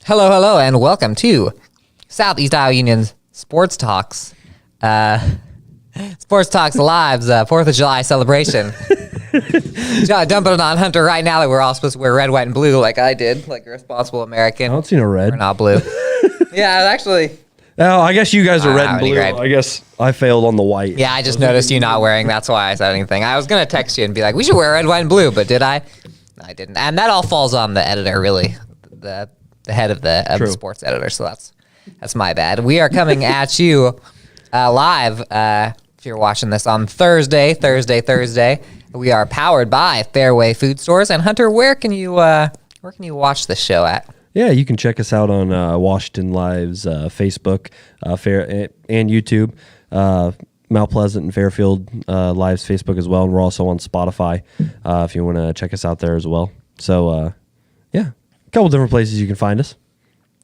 Hello, hello, and welcome to Southeast Iowa Union's Sports Talks. Sports Talks Live's 4th of July celebration. Dumping it on Hunter right now that we're all supposed to wear red, white, and blue like I did, like a responsible American. I don't see no red. We're not blue. Yeah, actually. Oh, I guess you guys are red and already blue. red. I guess I failed on the white. Yeah, I just noticed you not wearing. That's why I said anything. I was going to text you and be like, we should wear red, white, and blue, but did I? No, I didn't. And that all falls on the editor, really. The head of the sports editor, so that's my bad. We are coming at you live. If you're watching this on Thursday, we are powered by Fairway Food Stores. And Hunter, where can you watch this show at? Yeah, you can check us out on Washington Live's Facebook and YouTube. Mount Pleasant and Fairfield Live's Facebook as well, and we're also on Spotify if you want to check us out there as well. So, yeah. Couple different places you can find us.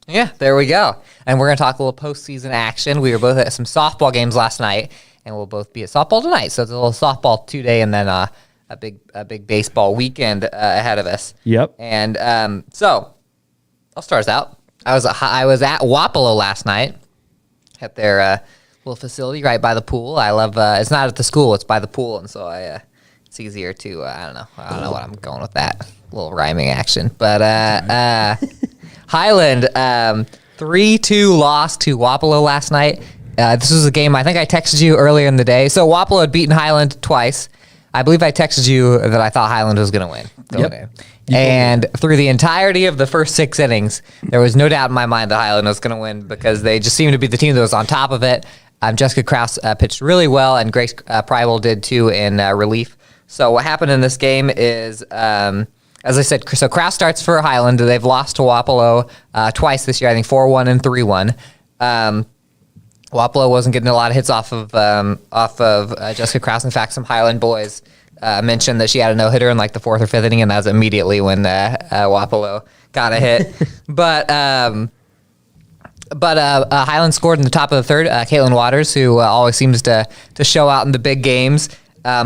Yeah, there we go. And we're going to talk a little postseason action. We were both at some softball games last night, and we'll both be at softball tonight. So it's a little softball 2-day and then a big baseball weekend ahead of us. Yep. And so I'll start us out. I was at Wapello last night at their little facility right by the pool. I love it's not at the school, it's by the pool, and so it's easier to I don't know what I'm going with that little rhyming action, but Highland 3-2 loss to Wapello last night. This was a game I think I texted you earlier in the day. So Wapello had beaten Highland twice. I believe I texted you that I thought Highland was going to win. Yep. And through the entirety of the first 6 innings, there was no doubt in my mind that Highland was going to win because they just seemed to be the team that was on top of it. Jessica Krause pitched really well, and Grace Preibel did too in relief. So what happened in this game is, as I said, so Krause starts for Highland. They've lost to Wapello twice this year, I think 4-1 and 3-1. Wapello wasn't getting a lot of hits off of Jessica Krause. In fact, some Highland boys mentioned that she had a no-hitter in like the 4th or 5th inning, and that was immediately when Wapello got a hit. But Highland scored in the top of the 3rd. Caitlin Waters, who always seems to show out in the big games,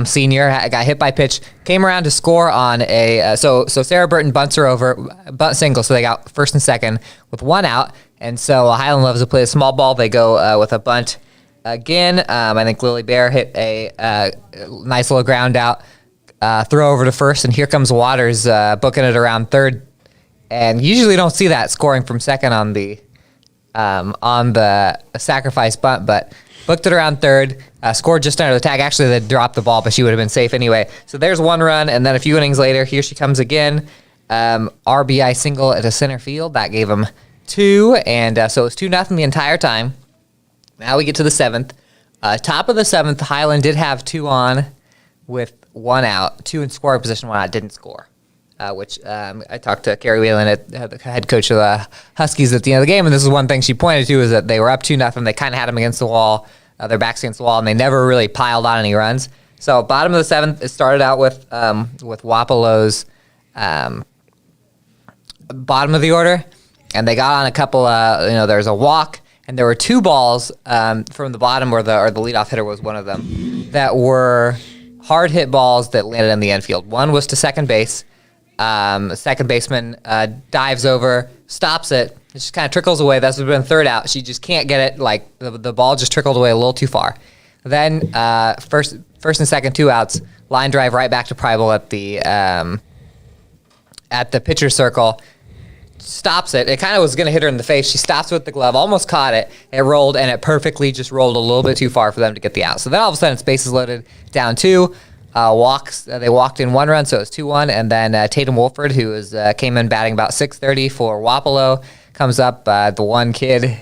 senior, got hit by pitch, came around to score on a so Sarah Burton bunts her over, bunt single, so they got first and second with 1 out. And so Highland loves to play a small ball. They go with a bunt again. I think Lily Bear hit a nice little ground out, throw over to first, and here comes Waters booking it around 3rd. And usually don't see that scoring from second on the sacrifice bunt, but booked it around 3rd, scored just under the tag. Actually, they dropped the ball, but she would have been safe anyway. So there's 1 run, and then a few innings later, here she comes again. RBI single at a center field. That gave them 2, and so it was 2-0 the entire time. Now we get to the 7th. Top of the 7th, Highland did have 2 on with 1 out. 2 in scoring position, 1 out, didn't score. Which I talked to Carrie Whalen, the head coach of the Huskies, at the end of the game, and this is one thing she pointed to, is that they were up 2-0. They kind of had them against the wall, their backs against the wall, and they never really piled on any runs. So bottom of the 7th, it started out with Wapello's bottom of the order, and they got on a couple. There's a walk, and there were 2 balls from the bottom, or the leadoff hitter was one of them, that were hard hit balls that landed in the infield. One was to second base. The second baseman dives over, stops it. It just kind of trickles away. That's been 3rd out. She just can't get it. Like the ball just trickled away a little too far. Then first and second 2 outs. Line drive right back to Preibel at the pitcher circle. Stops it. It kind of was going to hit her in the face. She stops with the glove, almost caught it. It rolled, and it perfectly just rolled a little bit too far for them to get the out. So then all of a sudden, space is loaded, down 2. They walked in 1 run, so it was 2-1, and then Tatum Wolford, who came in batting about .630 for Wapello, comes up, the one kid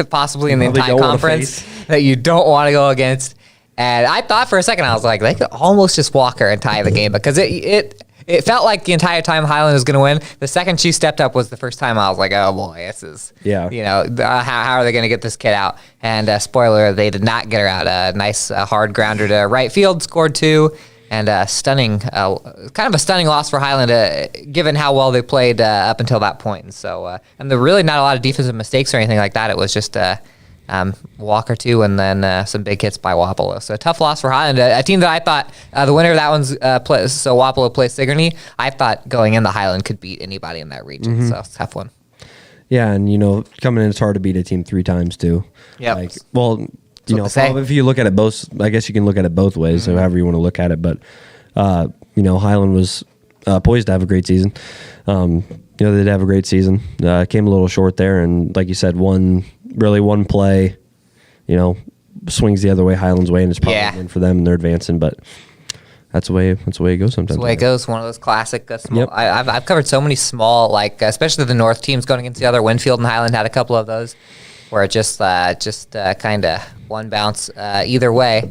possibly in the entire conference that you don't want to go against. And I thought for a second, I was like, they could almost just walk her and tie the game, because it felt like the entire time Highland was going to win. The second she stepped up was the first time I was like, oh boy, this is, how are they going to get this kid out? And spoiler, they did not get her out. A nice hard grounder to right field, scored 2. And kind of a stunning loss for Highland, given how well they played up until that point. And so, and there really not a lot of defensive mistakes or anything like that. It was just walk or 2, and then some big hits by Wapello. So a tough loss for Highland, a team that I thought the winner of that one's so Wapello plays Sigourney. I thought going in the Highland could beat anybody in that region. So it's a tough one. Yeah, and coming in, it's hard to beat a team 3 times too. Yeah. Well, if you look at it both, I guess you can look at it both ways, so however you want to look at it. But Highland was poised to have a great season. They did have a great season. Came a little short there, and like you said, one play, swings the other way, Highland's way, and it's probably a win for them, and they're advancing. But that's the way it goes sometimes. That's the way it goes. One of those classic small. Yep. I've covered so many small, especially the North teams going against the other. Winfield and Highland had a couple of those where it just kind of one bounce either way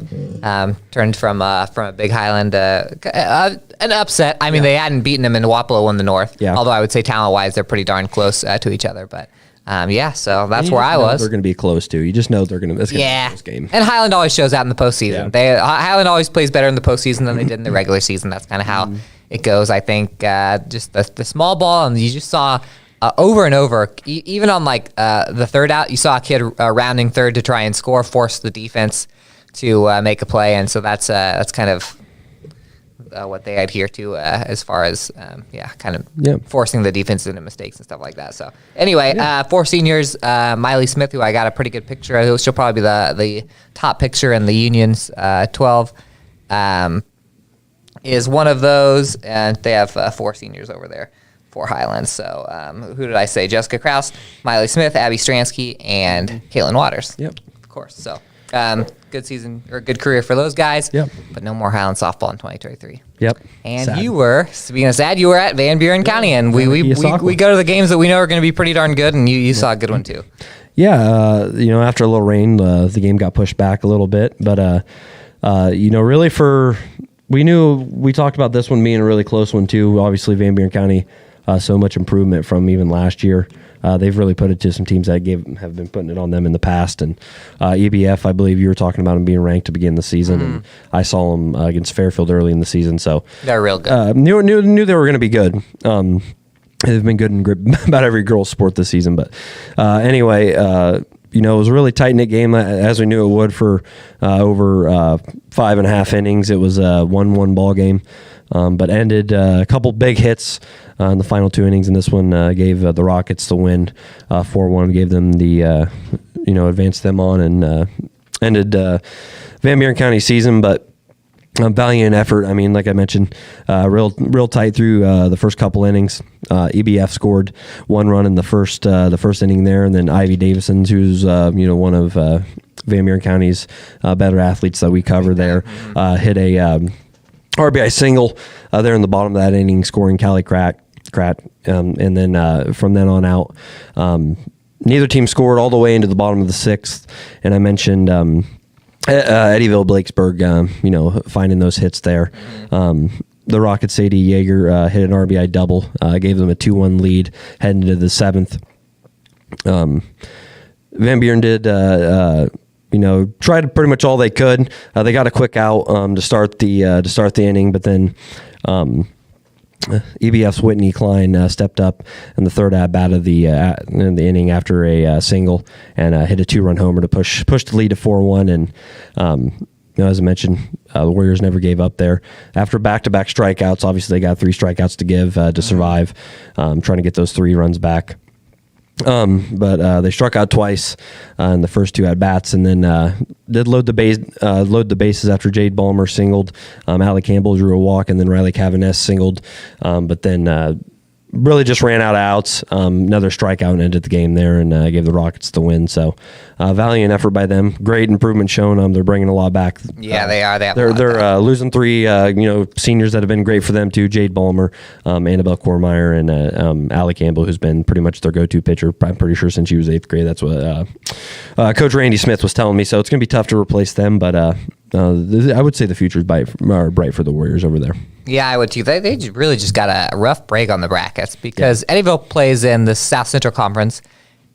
turned from a big Highland an upset. I mean, they hadn't beaten them, and Wapello won the North. Yeah. Although I would say talent-wise, they're pretty darn close to each other. But so that's where I was. They're going to be close to. You just know they're going to. It's going to be a close game. And Highland always shows out in the postseason. Yeah. Highland always plays better in the postseason than they did in the regular season. That's kind of how it goes. I think just the small ball, and you just saw over and over, even on the third out, you saw a kid rounding third to try and score, force the defense to make a play, and so that's kind of what they adhere to as far as forcing the defense into mistakes and stuff like that. So anyway, 4 seniors, Miley Smith, who I got a pretty good picture of, she'll probably be the top picture in the Union's 12, is one of those, and they have 4 seniors over there for Highlands. So who did I say? Jessica Kraus, Miley Smith, Abby Stransky, and Caitlin Waters. Yep. Of course. So good season or good career for those guys. Yep. But no more Highland softball in 2023. Yep. And sad. You were, speaking of sad, you were at Van Buren County, and we go to the games that we know are going to be pretty darn good, and you saw a good one too. Yeah, after a little rain, the game got pushed back a little bit, but really we talked about this one being a really close one too. Obviously, Van Buren County, so much improvement from even last year. They've really put it to some teams that have been putting it on them in the past. And EBF, I believe you were talking about them being ranked to begin the season, and I saw them against Fairfield early in the season. So they're real good. Knew they were going to be good. They've been good in about every girls' sport this season. But anyway, it was a really tight-knit game, as we knew it would, for over 5.5 innings. It was a 1-1 ball game, but ended a couple big hits in the final 2 innings, and this one gave the Rockets the win, 4-1, gave them the, advanced them on, and ended Van Buren County's season, but valiant effort. I mean, like I mentioned, real tight through the first couple innings. EBF scored 1 run in the first inning there, and then Ivy Davison, who's one of Van Buren County's better athletes that we cover there, hit a RBI single there in the bottom of that inning, scoring Callie Crat, and then from then on out, neither team scored all the way into the bottom of the 6th, and I mentioned Eddyville Blakesburg, finding those hits there. The Rockets, Sadie Yeager hit an RBI double, gave them a 2-1 lead heading into the 7th. Van Buren did, tried pretty much all they could. They got a quick out to start the inning, but then EBF's Whitney Klein stepped up in the third at bat of the inning after a single, and hit a 2-run homer to push the lead to 4-1. And as I mentioned, the Warriors never gave up there. After back-to-back strikeouts, obviously they got 3 strikeouts to give to survive, trying to get those 3 runs back. But they struck out twice in the first 2 at bats, and then did load the bases after Jade Ballmer singled. Allie Campbell drew a walk, and then Riley Cavaness singled. But then really just ran out of outs. Another strikeout and ended the game there, and gave the Rockets the win. So valiant effort by them. Great improvement shown. They're bringing a lot back. Yeah, they are. They're losing 3 seniors that have been great for them too. Jade Ballmer, Annabelle Kormeyer, and Allie Campbell, who's been pretty much their go-to pitcher. I'm pretty sure since she was 8th grade. That's what Coach Randy Smith was telling me. So it's going to be tough to replace them, but I would say the future is bright for the Warriors over there. Yeah, I would too. They really just got a rough break on the brackets because Eddyville plays in the South Central Conference,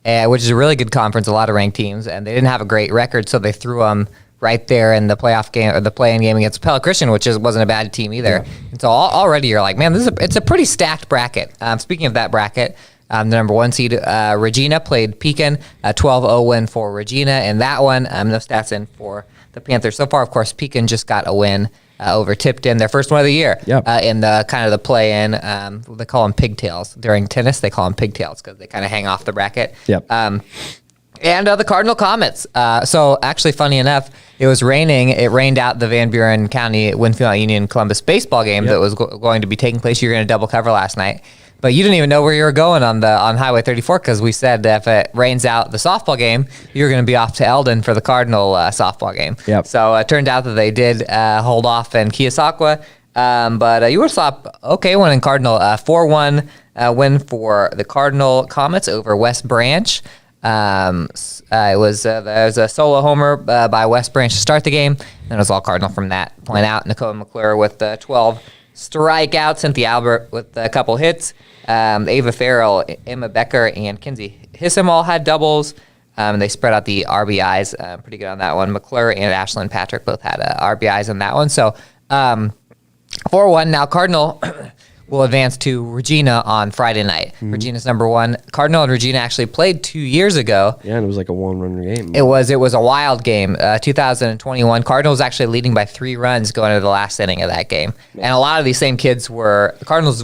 which is a really good conference, a lot of ranked teams, and they didn't have a great record, so they threw them right there in the playoff game or the play-in game against Pella Christian, which wasn't a bad team either. Yeah. And so already you're like, man, it's a pretty stacked bracket. Speaking of that bracket, the number 1 seed, Regina, played Pekin, a 12-0 win for Regina in that one. No stats in for the Panthers so far. Of course, Pekin just got a win over Tipton, their first one of the year. Yep. In the kind of the play-in, they call them pigtails. During tennis, they call them pigtails because they kind of hang off the bracket. Yep. And the Cardinal Comets. So actually, funny enough, it was raining. It rained out the Van Buren County Winfield Union Columbus baseball game that was going to be taking place. You were going to double cover last night, but you didn't even know where you were going on Highway 34 because we said that if it rains out the softball game, you're going to be off to Eldon for the Cardinal softball game. Yep. So it turned out that they did hold off in Keosauqua, but you would have thought, okay, one in Cardinal, 4-1 win for the Cardinal Comets over West Branch. It was there was a solo homer by West Branch to start the game, and it was all Cardinal from that point out. Nicole McClure with 12 strikeouts, Cynthia Albert with a couple hits. Ava Farrell, Emma Becker, and Kinsey Hissam all had doubles. They spread out the RBIs pretty good on that one. McClure and Ashlyn Patrick both had RBIs on that one. So 4-1. Now Cardinal will advance to Regina on Friday night. Regina's number one. Cardinal and Regina actually played 2 years ago. Yeah, and it was like a one-run game. It was a wild game. 2021. Cardinals actually leading by 3 runs going into the last inning of that game. And a lot of these same kids were. Cardinals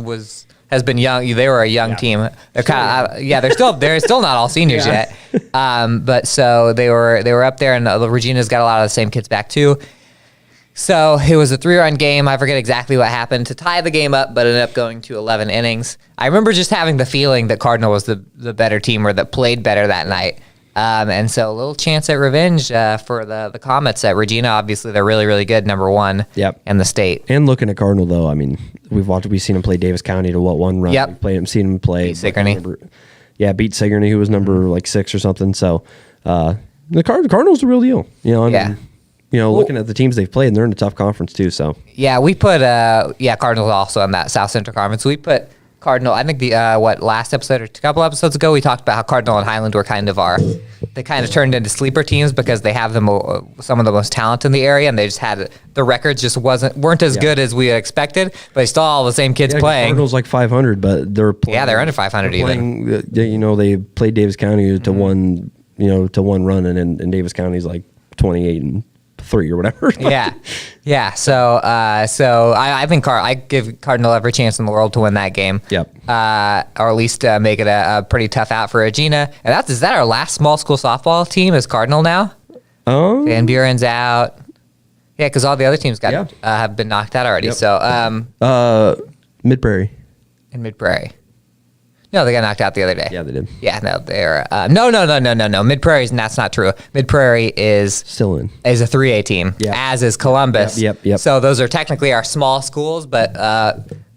has been young. They were a young team. They're kind of they're still not all seniors yet. But so they were up there, and Regina's got a lot of the same kids back too. So it was a 3-run game. I forget exactly what happened to tie the game up, but it ended up going to 11 innings. I remember just having the feeling that Cardinal was the better team or that played better that night. And so a little chance at revenge for the Comets at Regina. Obviously, they're really, really good, number one in the state. And looking at Cardinal, though, I mean, we've seen him play Davis County to one run. Yep. We've seen him play. Beat Sigourney. Beat Sigourney, who was number 6 or something. So the Cardinals are the real deal. Looking at the teams they've played, and they're in a tough conference too. So we put Cardinals also in that South Central Conference. We put Cardinal. I think the last episode or a couple episodes ago we talked about how Cardinal and Highland were they kind of turned into sleeper teams because they have some of the most talent in the area, and they just had the records just weren't as good as we had expected, but they still all the same kids playing. Cardinals like 500, but they're playing. Yeah, they're under 500 even. They played Davis County to one run, and Davis County's like 28-3 or whatever. Yeah. So I think I give Cardinal every chance in the world to win that game. Yep. Or at least make it a pretty tough out for Regina. And is that our last small school softball team is Cardinal now? Van Buren's out. Yeah, because all the other teams have been knocked out already. Yep. So Mid-Prairie. In Mid-Prairie. No, they got knocked out the other day. Yeah, they did. Yeah, no, they're no. Mid-Prairie's, that's not true. Mid-Prairie is still in. Is a 3A team, as is Columbus. Yep. So those are technically our small schools, but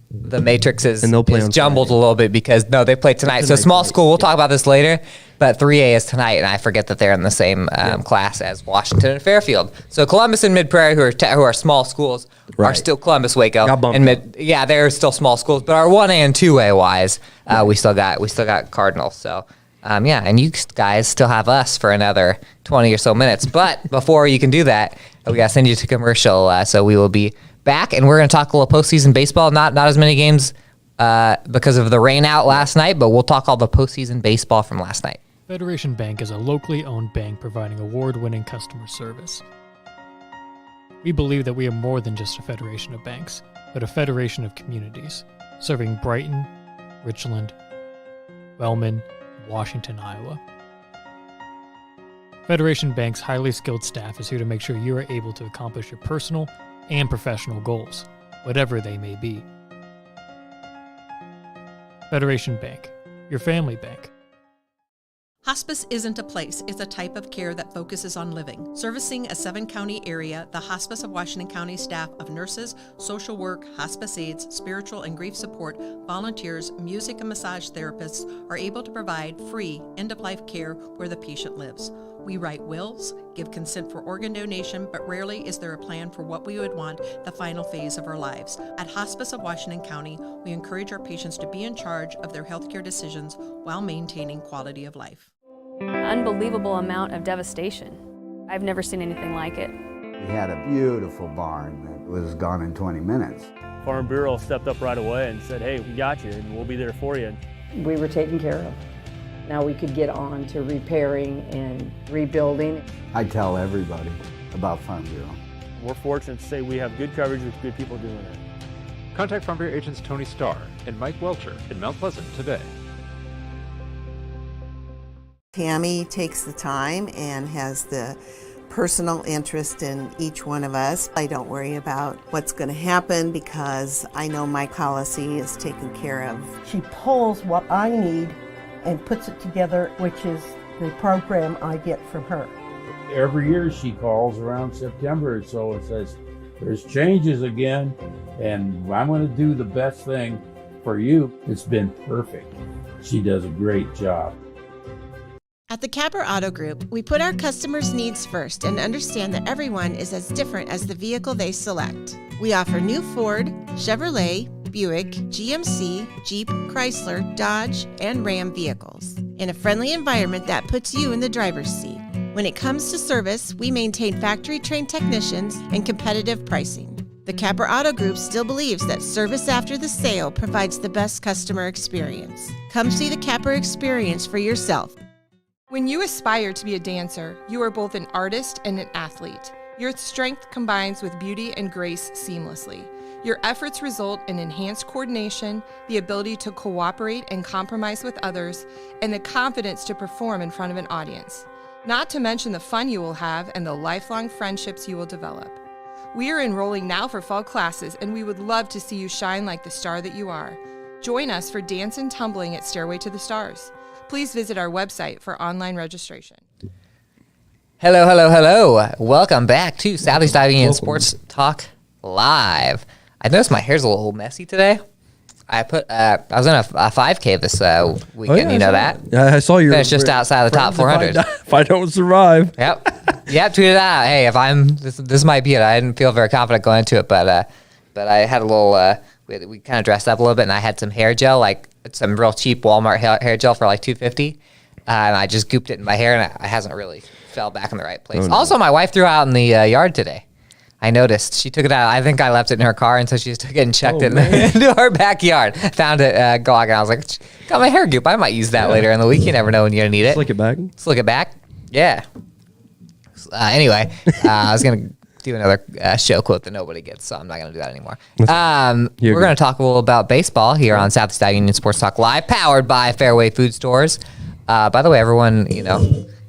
the matrix is jumbled Friday. A little bit because they play tonight. So small school, we'll talk about this later, but 3A is tonight, and I forget that they're in the same class as Washington and Fairfield. So Columbus and Mid-Prairie, who are small schools, are still Columbus, Waco, and they're still small schools, but our 1A and 2A wise, we still got Cardinals. So. And you guys still have us for another 20 or so minutes. But before you can do that, we got to send you to commercial. So we will be back, and we're going to talk a little postseason baseball. Not as many games because of the rain out last night, but we'll talk all the postseason baseball from last night. Federation Bank is a locally owned bank providing award-winning customer service. We believe that we are more than just a federation of banks, but a federation of communities, serving Brighton, Richland, Wellman, Washington, Iowa. Federation Bank's highly skilled staff is here to make sure you are able to accomplish your personal and professional goals, whatever they may be. Federation Bank, your family bank. Hospice isn't a place, it's a type of care that focuses on living. Servicing a 7-county area, the Hospice of Washington County staff of nurses, social work, hospice aides, spiritual and grief support, volunteers, music and massage therapists are able to provide free end-of-life care where the patient lives. We write wills, give consent for organ donation, but rarely is there a plan for what we would want the final phase of our lives. At Hospice of Washington County, we encourage our patients to be in charge of their healthcare decisions while maintaining quality of life. Unbelievable amount of devastation. I've never seen anything like it. We had a beautiful barn that was gone in 20 minutes. Farm Bureau stepped up right away and said, hey, we got you and we'll be there for you. We were taken care of. Now we could get on to repairing and rebuilding. I tell everybody about Farm Bureau. we're fortunate to say we have good coverage with good people doing it. Contact Farm Bureau agents Tony Starr and Mike Welcher in Mount Pleasant today. Tammy takes the time and has the personal interest in each one of us. I don't worry about what's going to happen because I know my policy is taken care of. She pulls what I need and puts it together, which is the program I get from her. Every year she calls around September or so and says, there's changes again, and I'm going to do the best thing for you. It's been perfect. She does a great job. At the Capper Auto Group, we put our customers' needs first and understand that everyone is as different as the vehicle they select. We offer new Ford, Chevrolet, Buick, GMC, Jeep, Chrysler, Dodge, and Ram vehicles in a friendly environment that puts you in the driver's seat. When it comes to service, we maintain factory-trained technicians and competitive pricing. The Capper Auto Group still believes that service after the sale provides the best customer experience. Come see the Capper experience for yourself. When you aspire to be a dancer, you are both an artist and an athlete. Your strength combines with beauty and grace seamlessly. Your efforts result in enhanced coordination, the ability to cooperate and compromise with others, and the confidence to perform in front of an audience. Not to mention the fun you will have and the lifelong friendships you will develop. We are enrolling now for fall classes, and we would love to see you shine like the star that you are. Join us for Dance and Tumbling at Stairway to the Stars. Please visit our website for online registration. Hello, hello, hello. Welcome back to Southeast Diving and Sports Talk Live. I noticed my hair's a little messy today. I was in a 5K this weekend. You know that? I saw you. Finished just outside of the top 400. If I don't survive. Yep. Tweeted out. Hey, if this might be it. I didn't feel very confident going into it, but I had a little. We kind of dressed up a little bit, and I had some hair gel, like some real cheap Walmart hair gel for like $2.50, and I just gooped it in my hair, and it hasn't really fell back in the right place. Oh, no. Also, my wife threw it out in the yard today. I noticed she took it out. I think I left it in her car, and so she just took it and chucked it into her backyard. Found it walking. I was like, got my hair goop. I might use that later in the week. You never know when you're gonna need it. Slick it back. Slick it back. Yeah. Anyway, I was gonna do another show quote that nobody gets, so I'm not going to do that anymore. We're going to talk a little about baseball here on Southeast Diving Union Sports Talk Live, powered by Fairway Food Stores. By the way, everyone,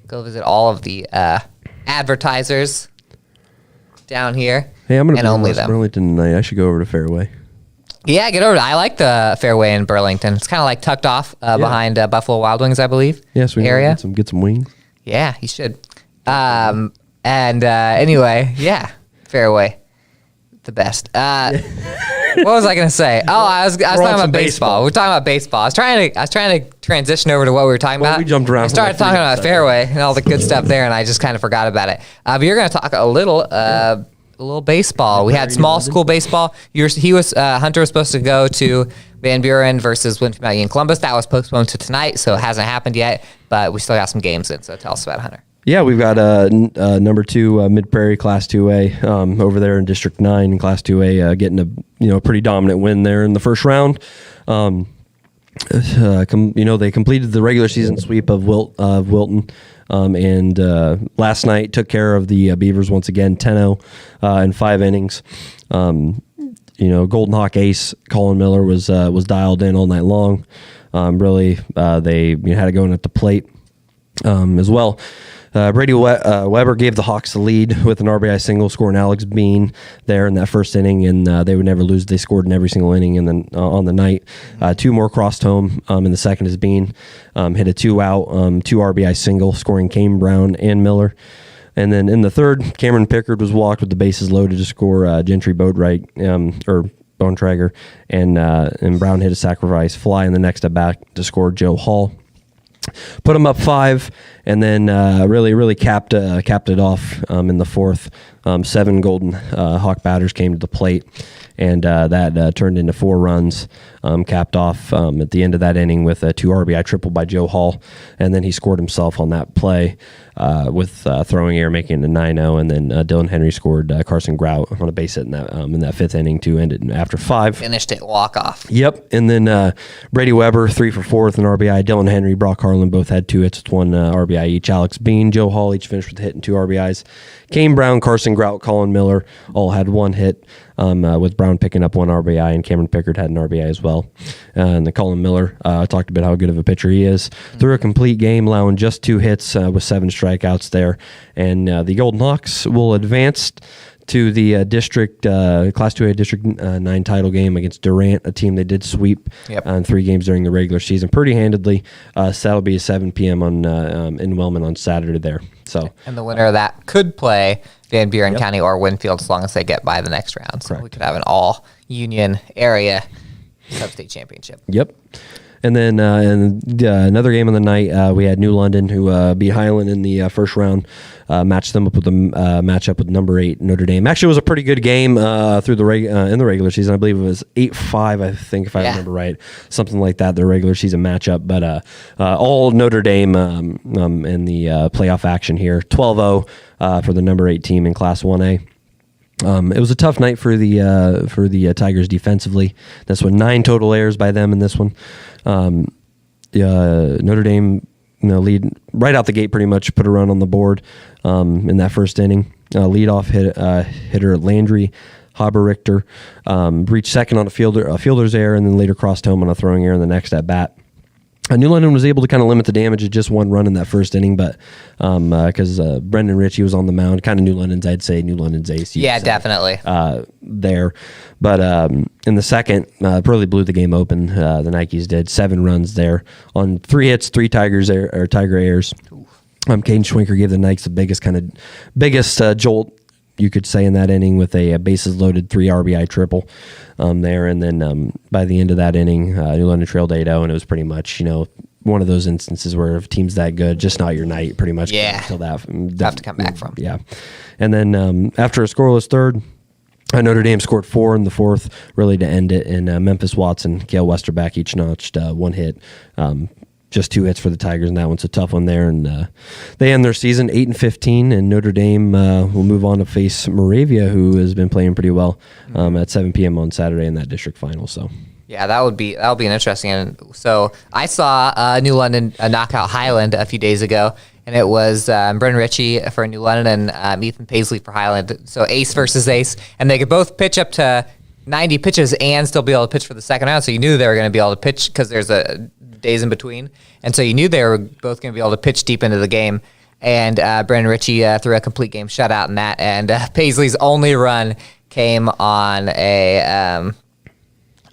go visit all of the advertisers down here. Hey, I'm going to only be in Burlington tonight. I should go over to Fairway. Yeah, get over to. I like the Fairway in Burlington. It's kind of like tucked off behind Buffalo Wild Wings, I believe. Yes, we area. Get some wings. Yeah, you should. Anyway, yeah, Fairway, the best. What was I gonna say? Oh, I was talking about baseball. We're talking about baseball. I was trying to transition over to what we were talking about. We jumped around. I started talking about Fairway and all the good stuff there, and I just kind of forgot about it. But you're gonna talk a little baseball. We had small school baseball. Hunter was supposed to go to Van Buren versus Winfield Mountain Columbus. That was postponed to tonight, so it hasn't happened yet. But we still got some games in. So tell us about it, Hunter. Yeah, we've got number 2 Mid Prairie Class 2A over there in District 9 in Class 2A, getting a pretty dominant win there in the first round. They completed the regular season sweep of Wilton, and last night took care of the Beavers once again, 10-0 in 5 innings. Golden Hawk ace Colin Miller was dialed in all night long. They had it going at the plate as well. Brady Weber gave the Hawks the lead with an RBI single, scoring Alex Bean there in that first inning, and they would never lose. They scored in every single inning, and then on the night, 2 more crossed home. In the second as Bean hit a 2-out, 2 RBI single, scoring Kane Brown and Miller. And then in the third, Cameron Pickard was walked with the bases loaded to score Gentry Boatwright, or Bontrager, and Brown hit a sacrifice fly in the next at bat to score Joe Hall. Put them up 5, and then really capped it off in the fourth. 7 Golden Hawk batters came to the plate, and that turned into 4 runs. capped off at the end of that inning with a 2 RBI triple by Joe Hall, and then he scored himself on that play with throwing error, making it a 9-0, and then Dylan Henry scored Carson Grout on a base hit in that fifth inning to end it after 5. Finished it walk-off. Yep, and then Brady Weber, 3 for 4 with an RBI. Dylan Henry, Brock Harlan both had 2 hits with 1 RBI each. Alex Bean, Joe Hall each finished with a hit and 2 RBIs. Kane Brown, Carson Grout, Colin Miller all had 1 hit, with Brown picking up 1 RBI, and Cameron Pickard had an RBI as well. And the Colin Miller talked about how good of a pitcher he is. Through a complete game, allowing just 2 hits with 7 strikeouts there. And the Golden Hawks will advance to the district Class 2A District 9 title game against Durant, a team they did sweep in 3 games during the regular season pretty handedly. So that'll be 7 p.m. in Wellman on Saturday there. So and the winner of that could play Van Buren County or Winfield as long as they get by the next round. So we could have an all-union area sub-state championship. Yep. And then another game of the night, we had New London, who beat Highland in the first round, matched them up with the matchup with number 8 Notre Dame. Actually, it was a pretty good game through the in the regular season. I believe it was 8-5, I think, if I remember right, something like that. The regular season matchup, but all Notre Dame in the playoff action here. 12-0 for the number 8 team in Class 1A. It was a tough night for the Tigers defensively. This one, 9 total errors by them in this one. Notre Dame, lead right out the gate, pretty much put a run on the board in that first inning. Leadoff hitter Landry Haber-Richter reached second on a fielder's error, and then later crossed home on a throwing error in the next at bat. New London was able to kind of limit the damage to just 1 run in that first inning, but because Brendan Ritchie was on the mound, kind of New London's, I'd say New London's ace. Yeah, definitely. There. But in the second, really blew the game open. The Nikes did 7 runs there on 3 hits, 3 Tiger errors. Caden Schwinker gave the Nikes the biggest jolt, you could say, in that inning with a bases loaded 3 RBI triple there. And then by the end of that inning, New London trailed 8-0, and it was pretty much, one of those instances where if a team's that good, just not your night, pretty much. Yeah. Until that have to come back from. Yeah. And then after a scoreless third, Notre Dame scored 4 in the fourth, really to end it. And Memphis Watson, Cale Westerback each notched 1 hit. Just 2 hits for the Tigers, and that one's a tough one there. And they end their season 8-15, and Notre Dame will move on to face Moravia, who has been playing pretty well at 7 p.m. on Saturday in that district final. So. Yeah, that'll be an interesting. And so I saw New London knock out Highland a few days ago, and it was Brendan Ritchie for New London and Ethan Paisley for Highland. So ace versus ace, and they could both pitch up to 90 pitches and still be able to pitch for the second round. So you knew they were going to be able to pitch because there's days in between, and so you knew they were both going to be able to pitch deep into the game. And Brendan Ritchie threw a complete game shutout in that, and Paisley's only run came on a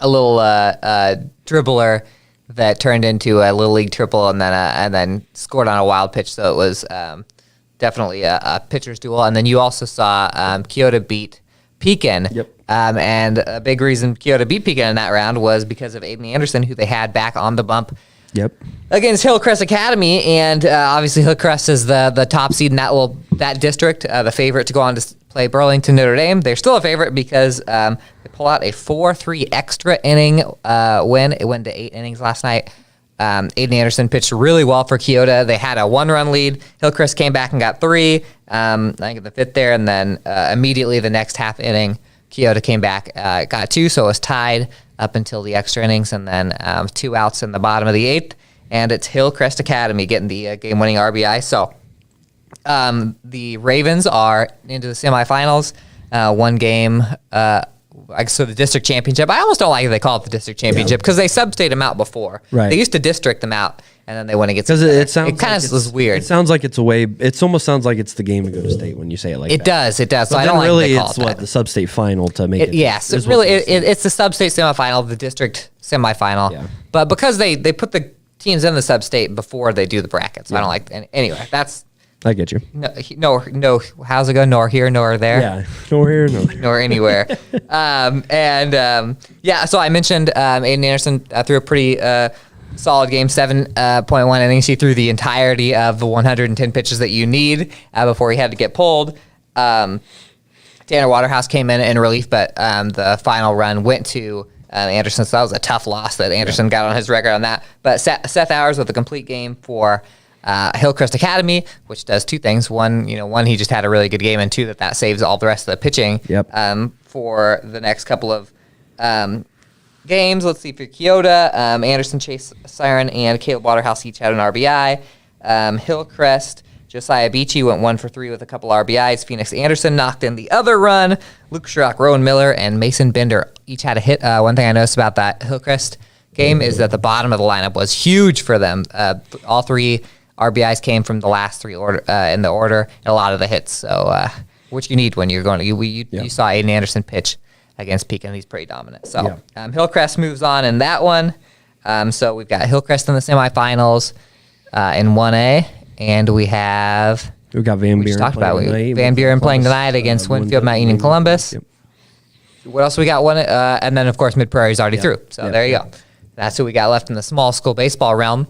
little dribbler that turned into a little league triple, and then scored on a wild pitch. So it was definitely a pitcher's duel. And then you also saw Keota beat Pekin. Yep. And a big reason Keota beat Pekin in that round was because of Aiden Anderson, who they had back on the bump. Yep. Against Hillcrest Academy, and obviously Hillcrest is the top seed in that district, the favorite to go on to play Burlington Notre Dame. They're still a favorite because they pull out a 4-3 extra inning win. It went to 8 innings last night. Aiden Anderson pitched really well for Keota. They had a 1-run lead. Hillcrest came back and got 3, I think in the 5th there, and then immediately the next half inning, Keota came back, got 2, so it was tied up until the extra innings, and then 2 outs in the bottom of the 8th, and it's Hillcrest Academy getting the game-winning RBI. So the Ravens are into the semifinals, 1 game. So the district championship. I almost don't like that they call it the district championship because they sub-state them out before. Right. They used to district them out, and then they went against. Because it sounds it kind of was weird. It sounds like it's a way. It almost sounds like it's the game to go to state when you say it like that. It does. It does. So But I don't then like really that they call it's it what that. the sub-state final to make it. Yes, is really, what it is. it's the sub-state semifinal, the district semifinal. Yeah. But because they put the teams in the sub-state before they do the brackets, I don't like. Anyway, that's. I get you. No. How's it go? Nor here, nor there. Yeah, nor here, nor there. Nor anywhere. So I mentioned Aiden Anderson threw a pretty solid game, 7.1 innings. He threw the entirety of the 110 pitches that you need before he had to get pulled. Tanner Waterhouse came in relief, but the final run went to Anderson. So that was a tough loss that Anderson got on his record on that. But Seth Hours with a complete game for Hillcrest Academy, which does two things. One, he just had a really good game, and two, that saves all the rest of the pitching for the next couple of games. Let's see, for Keota, Anderson, Chase Siren, and Caleb Waterhouse each had an RBI. Hillcrest, Josiah Beachy went 1 for 3 with a couple RBIs. Phoenix Anderson knocked in the other run. Luke Schrock, Rowan Miller, and Mason Bender each had a hit. One thing I noticed about that Hillcrest game is that the bottom of the lineup was huge for them. All 3 RBIs came from the last 3 in the order, and a lot of the hits. So, which you need when you're going to. You saw Aiden Anderson pitch against Pekin. He's pretty dominant. So, Hillcrest moves on in that one. So we've got Hillcrest in the semifinals in 1A, and we've got Van Buren. Van Buren playing tonight against Winfield, Mount Union, Columbus. Yep. What else we got? And then of course Mid Prairie's already through. So there you go. That's who we got left in the small school baseball realm.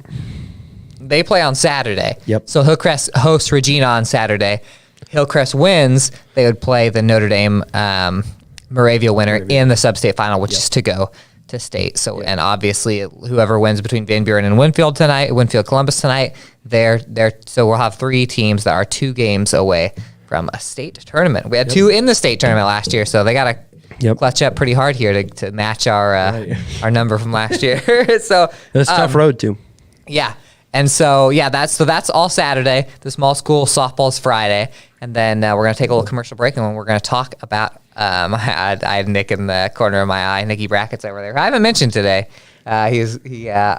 They play on Saturday. Yep. So Hillcrest hosts Regina on Saturday. Hillcrest wins, they would play the Notre Dame Moravia winner in the sub-state final, which is to go to state. So, and obviously whoever wins between Van Buren and Winfield Columbus tonight, so we'll have 3 teams that are 2 games away from a state tournament. We had 2 in the state tournament last year, so they got to clutch up pretty hard here to match our number from last year. So it's a tough road too. Yeah. And so, that's all Saturday. The small school softball's Friday. And then we're going to take a little commercial break, and we're going to talk about, I had Nick in the corner of my eye, Nicky Brackett's over there. I haven't mentioned today. I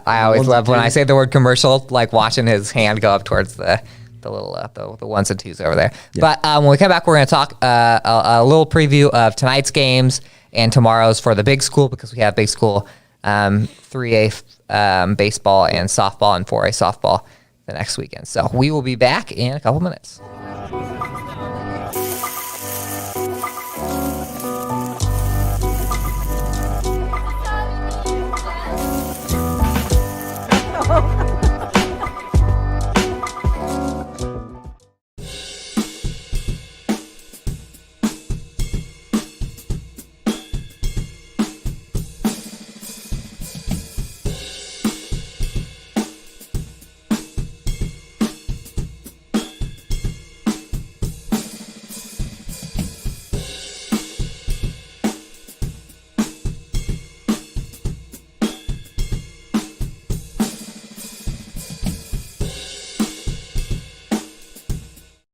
always love when I say the word commercial, like watching his hand go up towards the little the ones and twos over there. Yeah. But when we come back, we're going to talk a little preview of tonight's games and tomorrow's for the big school, because we have big school 3A baseball and softball and 4A softball the next weekend. So we will be back in a couple minutes.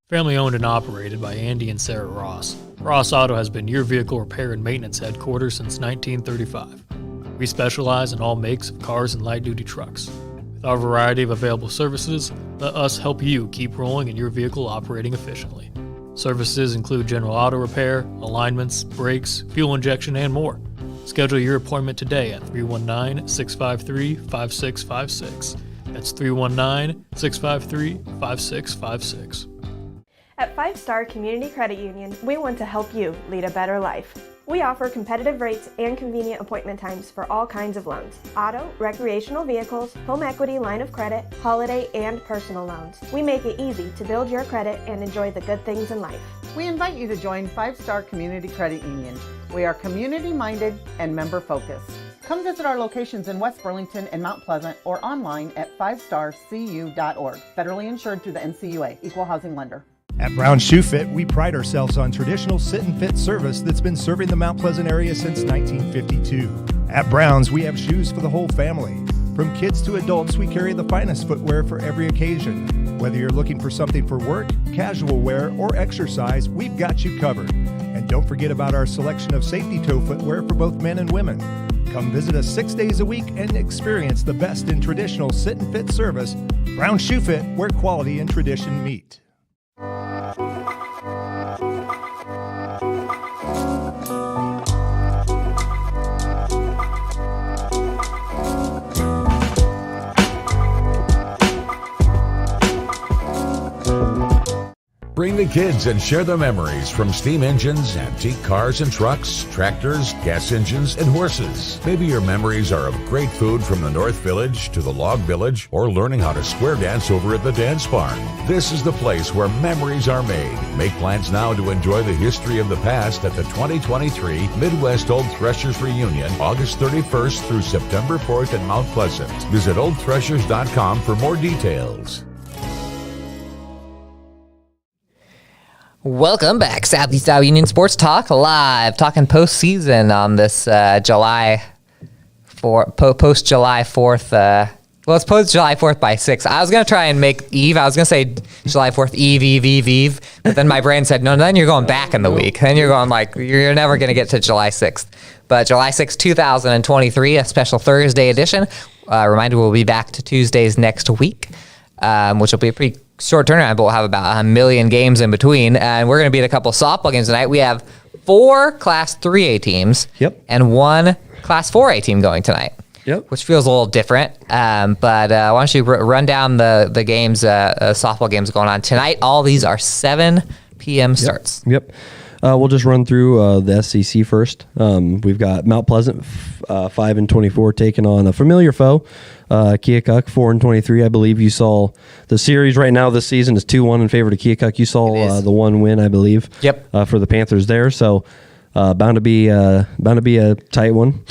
Family owned and operated by Andy and Sarah Ross, Ross Auto has been your vehicle repair and maintenance headquarters since 1935. We specialize in all makes of cars and light-duty trucks. With our variety of available services, let us help you keep rolling and your vehicle operating efficiently. Services include general auto repair, alignments, brakes, fuel injection, and more. Schedule your appointment today at 319-653-5656. That's 319-653-5656. At 5 Star Community Credit Union, we want to help you lead a better life. We offer competitive rates and convenient appointment times for all kinds of loans: auto, recreational vehicles, home equity line of credit, holiday, and personal loans. We make it easy to build your credit and enjoy the good things in life. We invite you to join 5 Star Community Credit Union. We are community-minded and member-focused. Come visit our locations in West Burlington and Mount Pleasant, or online at 5starcu.org. Federally insured through the NCUA, Equal Housing Lender. At Brown Shoe Fit, we pride ourselves on traditional sit and fit service that's been serving the Mount Pleasant area since 1952. At Brown's, we have shoes for the whole family. From kids to adults, we carry the finest footwear for every occasion. Whether you're looking for something for work, casual wear, or exercise, we've got you covered. And don't forget about our selection of safety toe footwear for both men and women. Come visit us 6 days a week and experience the best in traditional sit and fit service. Brown Shoe Fit, where quality and tradition meet. Bring the kids and share the memories from steam engines, antique cars and trucks, tractors, gas engines, and horses. Maybe your memories are of great food from the North Village to the Log Village, or learning how to square dance over at the Dance Barn. This is the place where memories are made. Make plans now to enjoy the history of the past at the 2023 Midwest Old Threshers Reunion, August 31st through September 4th in Mount Pleasant. Visit oldthreshers.com for more details. Welcome back, Southeast Iowa Union Sports Talk live, talking postseason on this July 4th, post-July 4th. Well, it's post-July 4th by 6. I was going to try and make Eve. I was going to say July 4th, Eve. But then my brain said, no, then you're going back in the week. Then you're going like, you're never going to get to July 6th. But July 6th, 2023, a special Thursday edition. Reminder, we'll be back to Tuesdays next week, which will be a pretty short turnaround, but we'll have about 1 million games in between. And we're going to be at a couple softball games tonight. We have 4 Class 3A teams and 1 Class 4A team going tonight, which feels a little different. But why don't you run down the games, softball games going on tonight. All these are 7 p.m. starts. We'll just run through the SEC first. We've got Mount Pleasant 5-24 taking on a familiar foe, Keokuk 4-23. I believe you saw the series right now this season is 2-1 in favor to Keokuk. You saw the one win, I believe. For the Panthers there. So bound to be a tight one.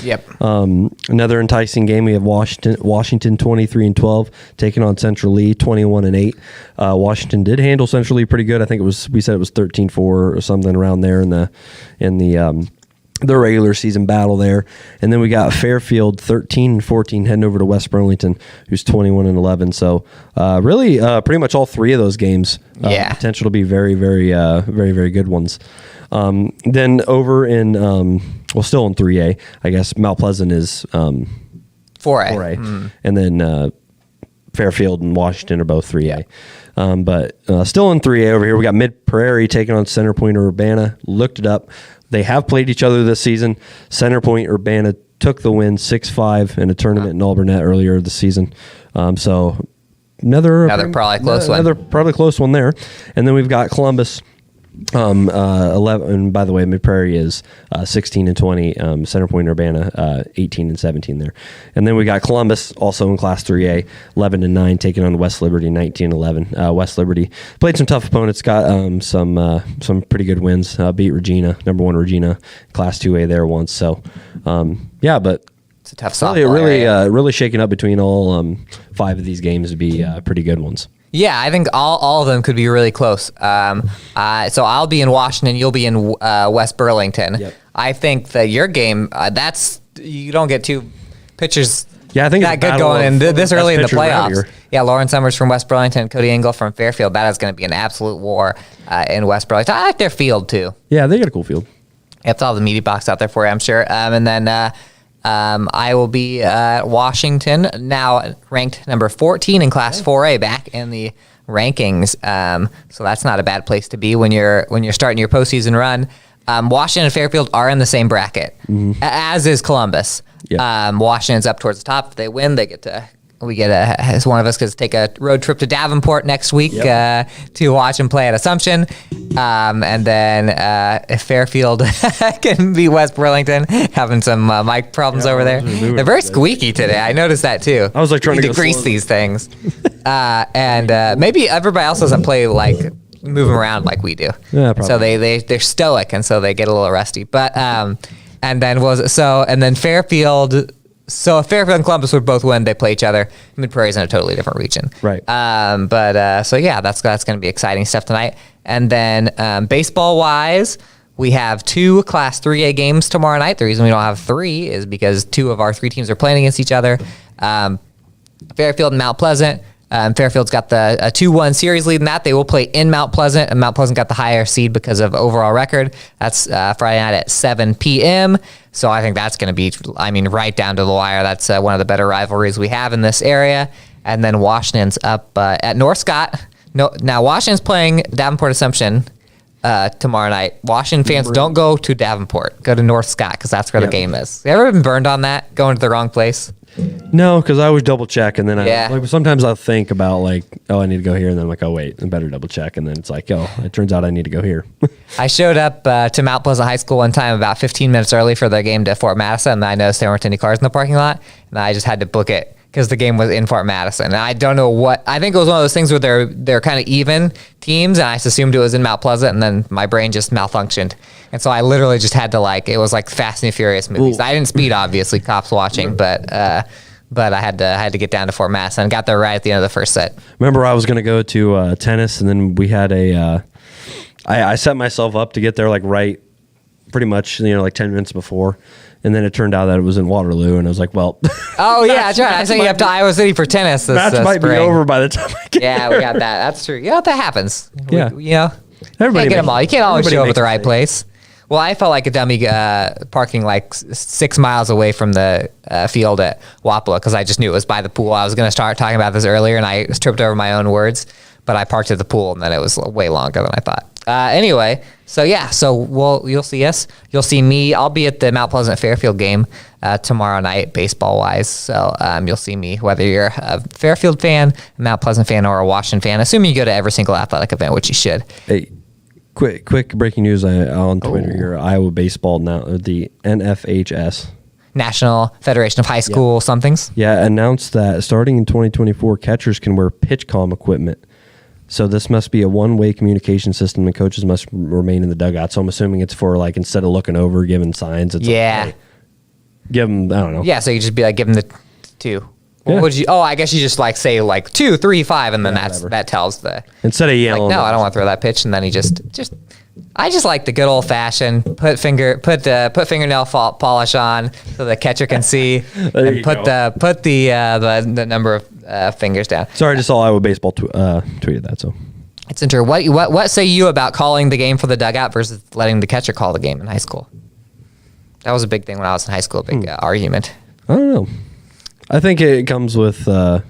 Another enticing game. We have Washington 23-12 taking on Central Lee 21-8. Washington did handle Central Lee pretty good. I think we said it was 13-4 or something around there in the regular season battle there. And then we got Fairfield 13-14 heading over to West Burlington, who's 21-11. So really pretty much all 3 of those games potential to be very, very, very, very good ones. Then over in, still in 3A, I guess Mount Pleasant is 4A. And then Fairfield and Washington are both 3A. But still in 3A over here, we got Mid Prairie taking on Center Point Urbana. Looked it up. They have played each other this season. Center Point Urbana took the win 6-5 in a tournament in Alburnett earlier this season. So another probably close one. Another probably close one there. And then we've got Columbus 11. And by the way, Mid Prairie is 16-20. Center Point Urbana 18-17 there. And then we got Columbus also in Class 3A 11-9 taking on West Liberty 19-11. West Liberty played some tough opponents. Got some pretty good wins. Beat Regina, number 1 Regina, Class 2A there once. So but it's a tough softball. Really shaking up between all 5 of these games to be pretty good ones. Yeah, I think all of them could be really close. So I'll be in Washington. You'll be in West Burlington. I think that your game, you don't get 2 pitchers I think that good going in this early in the playoffs. Yeah, Lauren Summers from West Burlington, Cody Engel from Fairfield. That is going to be an absolute war in West Burlington. I like their field, too. Yeah, they got a cool field. It's all the meaty box out there for you, I'm sure. And then I will be at Washington, now ranked number 14 in Class 4A, back in the rankings. So that's not a bad place to be when you're starting your postseason run. Washington and Fairfield are in the same bracket, as is Columbus. Washington's up towards the top. If they win, as one of us gets to take a road trip to Davenport next week to watch them play at Assumption. And then if Fairfield can beat West Burlington, having some mic problems over there. They're very squeaky today. I noticed that too. I was like trying to grease these things. And maybe everybody else doesn't play like moving around like we do. Yeah, probably. So they're stoic, and so they get a little rusty. But and then Fairfield. So if Fairfield and Columbus would both win, they play each other. Mid Prairie's in a totally different region. Right. So yeah, that's going to be exciting stuff tonight. And then baseball wise, we have 2 Class 3A games tomorrow night. The reason we don't have 3 is because 2 of our 3 teams are playing against each other. Fairfield and Mount Pleasant. Fairfield's got the 2-1 series lead in that. They will play in Mount Pleasant, and Mount Pleasant got the higher seed because of overall record. That's Friday night at 7 p.m. So I think that's going to be, right down to the wire. That's one of the better rivalries we have in this area. And then Washington's up at North Scott. Now Washington's playing Davenport Assumption tomorrow night. Washington fans, don't go to Davenport. Go to North Scott because that's where the game is. You ever been burned on that, going to the wrong place? No, because I always double check, and then Yeah. sometimes I'll think about like, oh, I need to go here, and then I'm like, oh wait, I better double check, and then it's like, oh, it turns out I need to go here. I showed up to Mount Pleasant High School one time about 15 minutes early for the game to Fort Madison, and I noticed there weren't any cars in the parking lot, and I just had to book it because the game was in Fort Madison. And I don't know what, I think it was one of those things where they're kind of even teams, and I just assumed it was in Mount Pleasant, and then my brain just malfunctioned. And so I literally just had to it was like Fast and Furious movies. I didn't speed, obviously, cops watching, but I had to get down to Fort Madison and got there right at the end of the first set. Remember, I was going to go to tennis, and then we had I set myself up to get there right pretty much, 10 minutes before. And then it turned out that it was in Waterloo, and I was like, well. Oh, yeah, that's right. I sent you up to Iowa City for tennis this match might spring. be over by the time I get Yeah, we got that. That's true. That happens. Yeah. Everybody can't get them all. You can't always show up at the right place. Well, I felt like a dummy parking 6 miles away from the field at Wapello because I just knew it was by the pool. I was going to start talking about this earlier, and I tripped over my own words, but I parked at the pool, and then it was way longer than I thought. Anyway, so you'll see us. You'll see me. I'll be at the Mount Pleasant Fairfield game tomorrow night, baseball-wise. So you'll see me, whether you're a Fairfield fan, a Mount Pleasant fan, or a Washington fan, assuming you go to every single athletic event, which you should. Hey, quick breaking news on Twitter here. Iowa baseball now, the NFHS. National Federation of High School somethings. Yeah, announced that starting in 2024, catchers can wear PitchCom equipment. So this must be a one-way communication system, and coaches must remain in the dugout. So I'm assuming it's for instead of looking over, giving signs. It's hey, give them, I don't know. Yeah, so you just be give them the two. What would you? Oh, I guess you just say 2, 3, 5, and then that tells the. Instead of yelling. No, I don't want to throw that pitch, and then he just. I just like the good old fashioned put fingernail polish on so the catcher can see, and put the number of fingers down. Sorry, I just saw Iowa baseball tweeted that. So it's interesting. What say you about calling the game for the dugout versus letting the catcher call the game in high school? That was a big thing when I was in high school. Big argument. I don't know. I think it comes with. I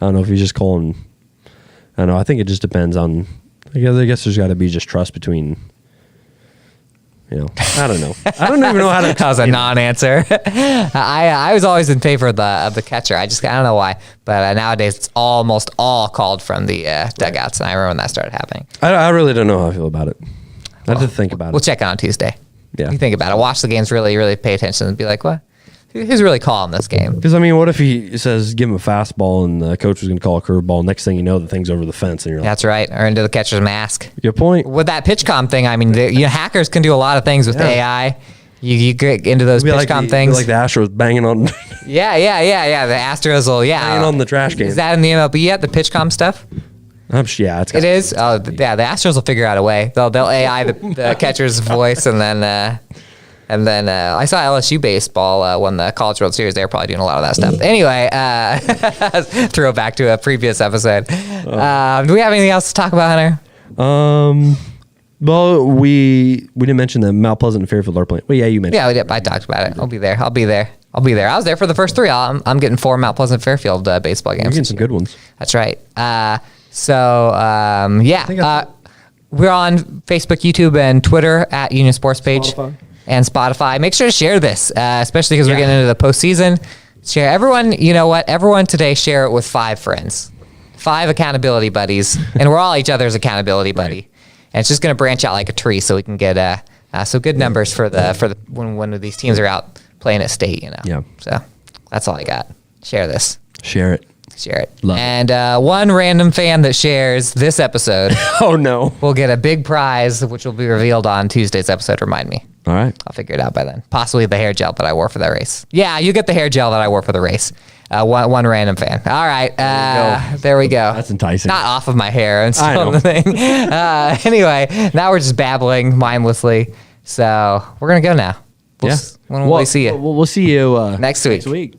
don't know if you just call them. I don't know. I think it just depends on. I guess there's got to be just trust between. I don't know. I don't even know how to. That was a non-answer. I was always in favor of the catcher. I don't know why, but nowadays it's almost all called from the dugouts, and I remember when that started happening. I really don't know how I feel about it. I have to think about it. We'll check it on Tuesday. Yeah, you think about it. Watch the games. Really, really pay attention and be like, what? Who's really calling this game? Because what if he says give him a fastball and the coach was going to call a curveball? Next thing you know, the thing's over the fence, and you're like, that's right, or into the catcher's mask. Good point. With that PitchCom thing, hackers can do a lot of things with AI. You get into those PitchCom things, like the Astros banging on. Yeah. The Astros will banging on the trash can. Is that in the MLB yet? The PitchCom stuff. Yeah, it is. Oh, yeah. The Astros will figure out a way. They'll AI the catcher's voice, and then I saw LSU baseball won the College World Series. They were probably doing a lot of that stuff. Anyway, throw back to a previous episode. Do we have anything else to talk about, Hunter? Well, we didn't mention that Mount Pleasant and Fairfield are playing. Well, yeah, you mentioned. Yeah, I talked about it. I'll be there. I was there for the first 3. I'm getting 4 Mount Pleasant Fairfield baseball games. You're getting some good ones. That's right. We're on Facebook, YouTube, and Twitter at Union Sports Page. Spotify. And Spotify. Make sure to share this, especially because we're getting into the postseason. Share everyone. You know what? Everyone today share it with 5 friends, 5 accountability buddies, and we're all each other's accountability buddy. Right. And it's just going to branch out like a tree, so we can get some good numbers for the when these teams are out playing at state. Yeah. So that's all I got. Share this. Share it. Love and one random fan that shares this episode. Oh no! Will get a big prize, which will be revealed on Tuesday's episode. Remind me. All right. I'll figure it out by then. Possibly the hair gel that I wore for that race. Yeah, you get the hair gel that I wore for the race. One random fan. All right. There we go. That's enticing. Not off of my hair and still on the thing. Anyway, now we're just babbling mindlessly. So we're going to go now. When will we see you? We'll see you next week.